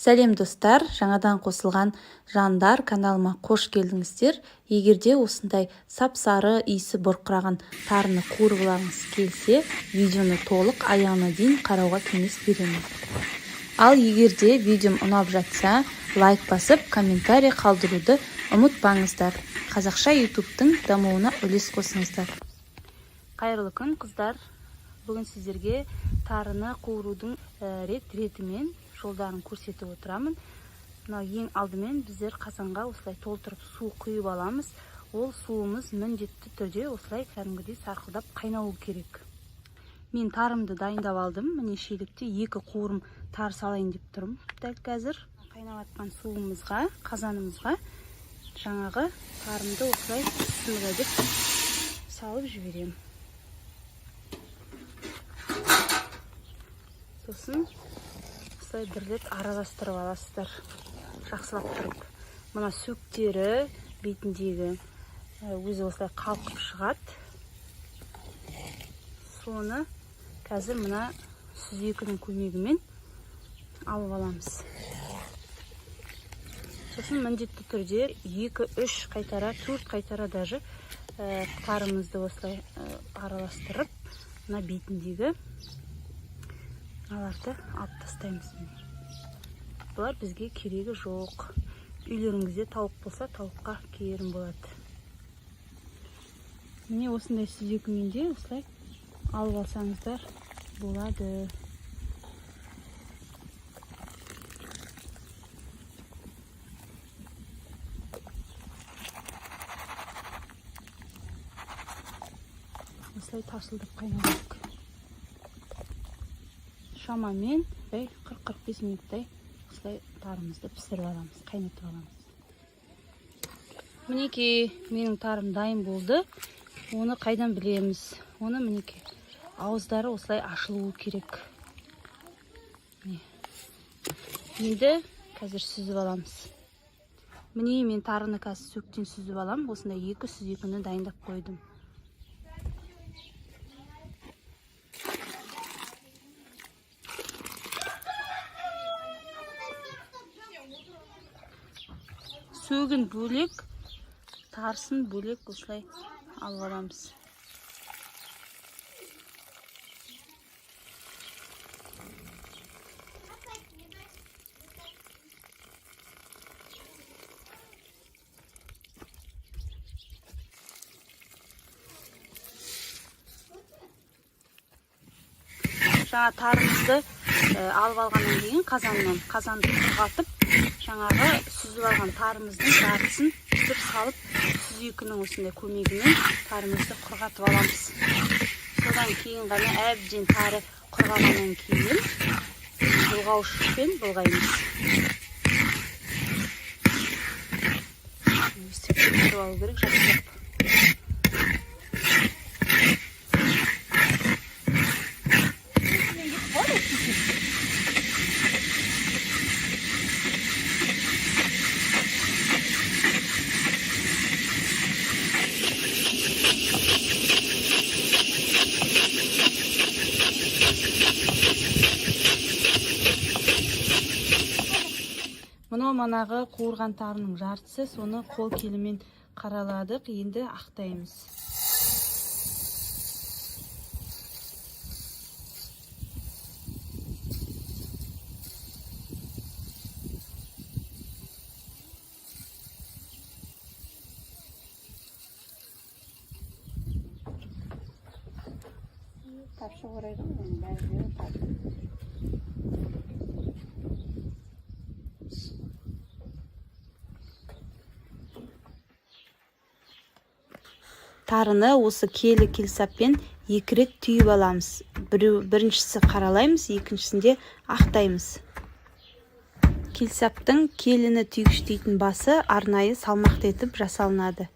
Сәлем достар, жаңадан қосылған жандар каналыма қош келдіңіздер. Егерде осындай сап-сары иісі бұрқыраған тарыны қуырғыларыңыз келсе, видеоны толық аяғына дейін қарауға кеңес беремін. Ал егерде видеом ұнап жатса, лайк басып, комментарий қалдыруды ұмытпаңыздар. Қазақша ютубтың дамуына үлес қосыңыздар. Қайырлы күн, қыздар. Бүгін сіздерге тарыны қуырудың ретімен жолдарын көрсетіп отырамын. Мынау ең алдымен біздер қазанға осылай толтырып су құйып аламыз. Ол суымыз міндетті түрде осылай кәдімгідей сарқылдап қайнауы керек. Мен тарымды дайындап алдым. Міне шелекте 2 қуырым тар салайын деп тұрмын. Дәл қазір қайнап жатқан суымызға, қазанымызға жаңағы тарымды осылай сылғытып салып жіберемін. Сосын осылай бірлеп араластырып аласыздар, жақсылап тұрып. Мына сөктері бетіндегі өзі осылай қалқып шығады. Соны қазір мына сүзекінің көмегімен алып аламыз. Сосын міндетті түрде 2-3 қайтара, 4 қайтара даже тарымызды осылай араластырып, мына бетіндегі аларды алып тастаймыз. Бұлар бізге керегі жоқ. Үйлеріңізде тауық болса, тауыққа керім болады. Міне осындай сүзекімен де осылай алып алсаңыздар болады. Осылай тарсылдап қайнадық. Шамамен 40-45 минуттай осылай тарымызды пісіріп аламыз, қайнатып аламыз. Мінекей, менің тарым дайын болды. Оны қайдан білеміз? Оны мінекей, ауыздары осылай ашылуы керек. Енді қазір сүзіп аламыз. Міне мен тарыны қазір сөктен сүзіп алам. Осындай 2 сүзекіні дайындап қойдым. Сөгін бөлек, тарсын бөлек осылай алып аламыз. Жаңа тарымызды алып алғаннан кейін қазанды құрғатып, жаңағы сүзіп алған тарымыздың жартысын түсіп салып, сүзекінің осындай көмегімен тарымызды құрғатып аламыз. Содан кейін ғана әбден тары құрғағаннан кейін бұлғаушықпен бұлғаймыз. Өстіп кетіп алу керек, жақсылап. Мұнау манағы қуырған тарының жартысы, соны қол келімен қараладық, енді ақтаймыз. Тапшы орайдың бәрі тарыны осы келі келсаппен 2 рет түйіп аламыз. Біріншісі қаралаймыз, екіншісінде ақтаймыз. Келсаптың келіні түйгіштейтін басы арнайы салмақты етіп жасалынады.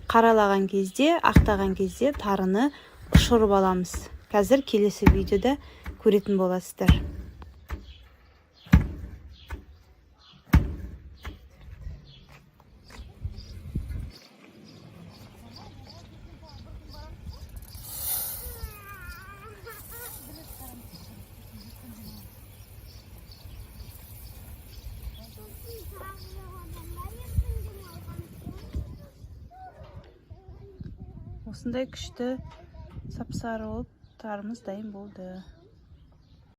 Қаралаған кезде, ақтаған кезде тарыны ұшырып аламыз. Қазір келесі видеода көретін боласыздар. Осындай күшті сап-сары болып тарымыз дайын болды.